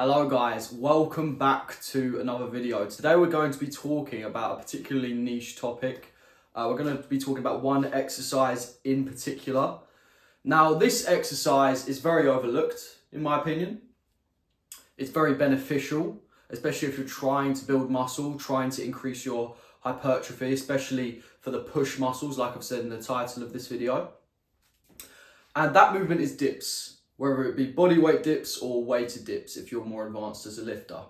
Hello guys, welcome back to another video. Today we're going to be talking about a particularly niche topic. We're going to be talking about one exercise in particular. Now this exercise is very overlooked in my opinion. It's very beneficial, especially if you're trying to build muscle, trying to increase your hypertrophy, especially for the push muscles like I've said in the title of this video. And that movement is dips. Whether it be body weight dips or weighted dips if you're more advanced as a lifter.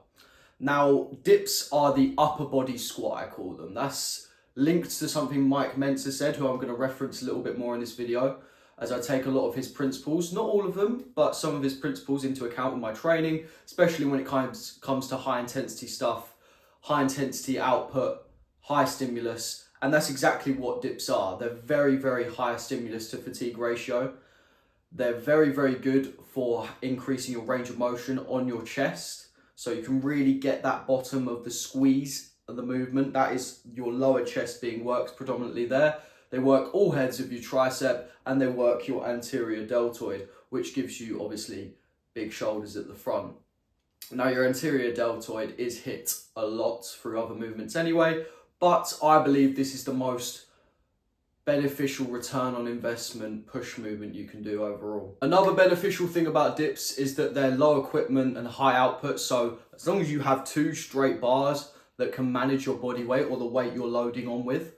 Now, dips are the upper body squat, I call them. That's linked to something Mike Mentzer said, who I'm going to reference a little bit more in this video, as I take a lot of his principles, not all of them, but some of his principles into account in my training, especially when it comes to high intensity stuff, high intensity output, high stimulus, and that's exactly what dips are. They're very, very high stimulus to fatigue ratio. They're very, very good for increasing your range of motion on your chest. So you can really get that bottom of the squeeze of the movement. That is your lower chest being worked predominantly there. They work all heads of your tricep and they work your anterior deltoid, which gives you obviously big shoulders at the front. Now your anterior deltoid is hit a lot through other movements anyway, but I believe this is the most beneficial return on investment push movement you can do overall. Another beneficial thing about dips is that they're low equipment and high output, so as long as you have two straight bars that can manage your body weight or the weight you're loading on with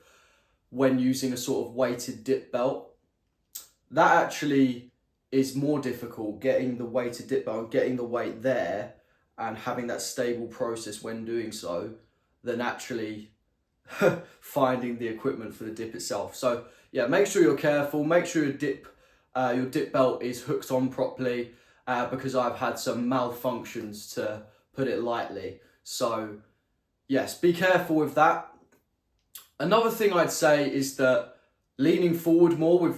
when using a sort of weighted dip belt, that actually is more difficult, getting the weighted dip belt, getting the weight there and having that stable process when doing so, than actually finding the equipment for the dip itself. So yeah, make sure you're careful, make sure your dip belt is hooked on properly, because I've had some malfunctions, to put it lightly. So yes, be careful with that. Another thing I'd say is that leaning forward more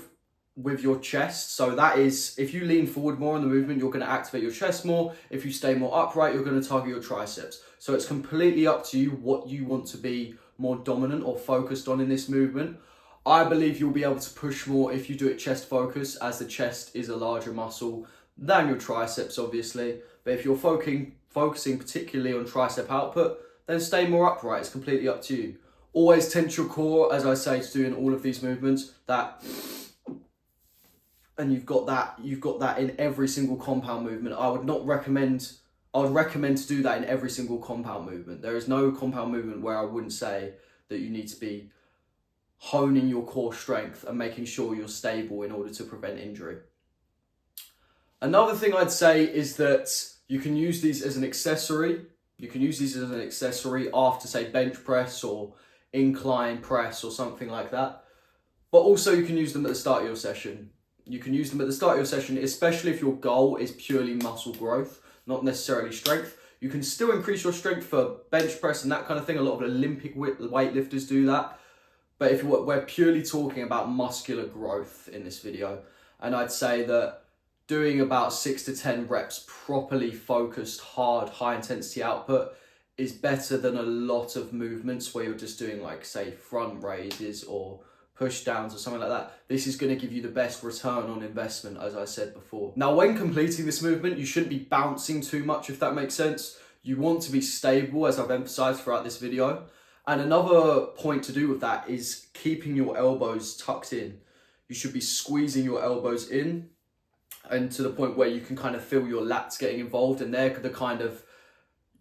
with your chest. So that is, if you lean forward more in the movement, you're going to activate your chest more. If you stay more upright, you're going to target your triceps. So it's completely up to you what you want to be more dominant or focused on in this movement. I believe you'll be able to push more if you do it chest focus, as the chest is a larger muscle than your triceps obviously. But if you're focusing particularly on tricep output, then stay more upright. It's completely up to you. Always tense your core, as I say, to do in all of these movements. And you've got that in every single compound movement. I would recommend to do that in every single compound movement. There is no compound movement where I wouldn't say that you need to be honing your core strength and making sure you're stable in order to prevent injury. Another thing I'd say is that you can use these as an accessory. You can use these as an accessory after, say, bench press or incline press or something like that. But also you can use them at the start of your session. You can use them at the start of your session, especially if your goal is purely muscle growth, not necessarily strength. You can still increase your strength for bench press and that kind of thing. A lot of Olympic weightlifters do that. But if we're purely talking about muscular growth in this video, and I'd say that doing about 6 to 10 reps properly focused, hard, high intensity output is better than a lot of movements where you're just doing, like, say, front raises or push downs or something like that. This is going to give you the best return on investment, as I said before. Now, when completing this movement, you shouldn't be bouncing too much, if that makes sense. You want to be stable, as I've emphasized throughout this video. And another point to do with that is keeping your elbows tucked in. You should be squeezing your elbows in, and to the point where you can kind of feel your lats getting involved, and they're the kind of,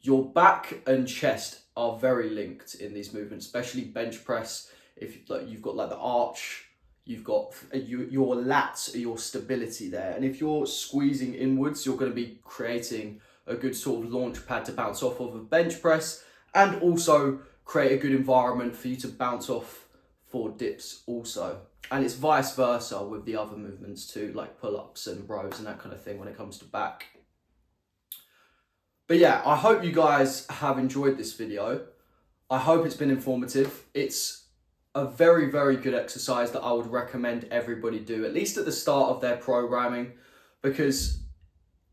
your back and chest are very linked in these movements, especially bench press. If you've got like the arch, you've got your lats are your stability there. And if you're squeezing inwards, you're going to be creating a good sort of launch pad to bounce off of a bench press, and also create a good environment for you to bounce off for dips also. And it's vice versa with the other movements too, like pull-ups and rows and that kind of thing when it comes to back. But yeah, I hope you guys have enjoyed this video. I hope it's been informative. It's a very, very good exercise that I would recommend everybody do, at least at the start of their programming, because,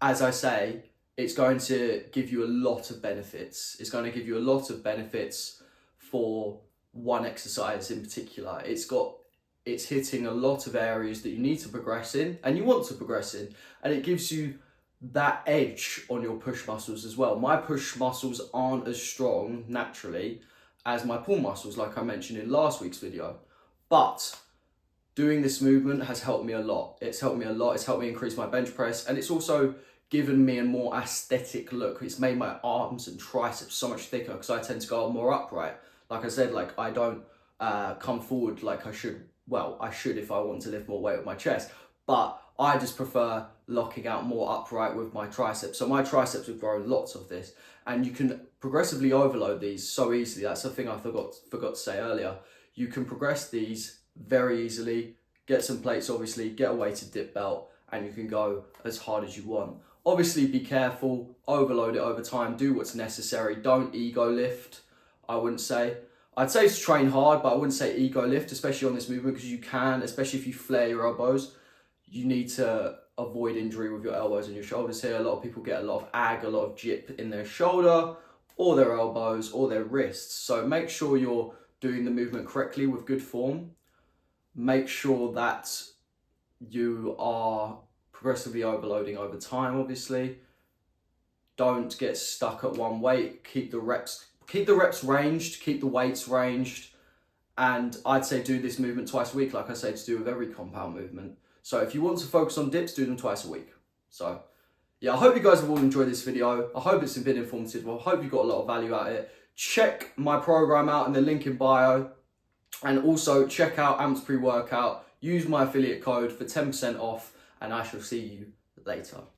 as I say, it's going to give you a lot of benefits. It's going to give you a lot of benefits for one exercise in particular. It's hitting a lot of areas that you need to progress in and you want to progress in, and it gives you that edge on your push muscles as well. My push muscles aren't as strong naturally as my pull muscles, like I mentioned in last week's video. But doing this movement has helped me a lot. It's helped me a lot. It's helped me increase my bench press, and it's also given me a more aesthetic look. It's made my arms and triceps so much thicker because I tend to go more upright. Like I said, like I don't come forward like I should. Well, I should if I want to lift more weight with my chest, but I just prefer locking out more upright with my triceps. So my triceps have grown lots of this, and you can progressively overload these so easily. That's the thing I forgot to say earlier. You can progress these very easily, get some plates obviously, get a weighted dip belt, and you can go as hard as you want. Obviously be careful, overload it over time, do what's necessary, don't ego lift, I wouldn't say. I'd say to train hard, but I wouldn't say ego lift, especially on this movement, because you can, especially if you flare your elbows, you need to avoid injury with your elbows and your shoulders here. A lot of people get a lot of ag, a lot of jip in their shoulder, or their elbows, or their wrists. So make sure you're doing the movement correctly with good form. Make sure that you are progressively overloading over time, obviously. Don't get stuck at one weight. Keep the reps ranged, keep the weights ranged. And I'd say do this movement twice a week, like I say to do with every compound movement. So if you want to focus on dips, do them twice a week. So yeah, I hope you guys have all enjoyed this video. I hope it's been informative. I hope you got a lot of value out of it. Check my program out in the link in bio. And also check out AMP's pre-workout. Use my affiliate code for 10% off, and I shall see you later.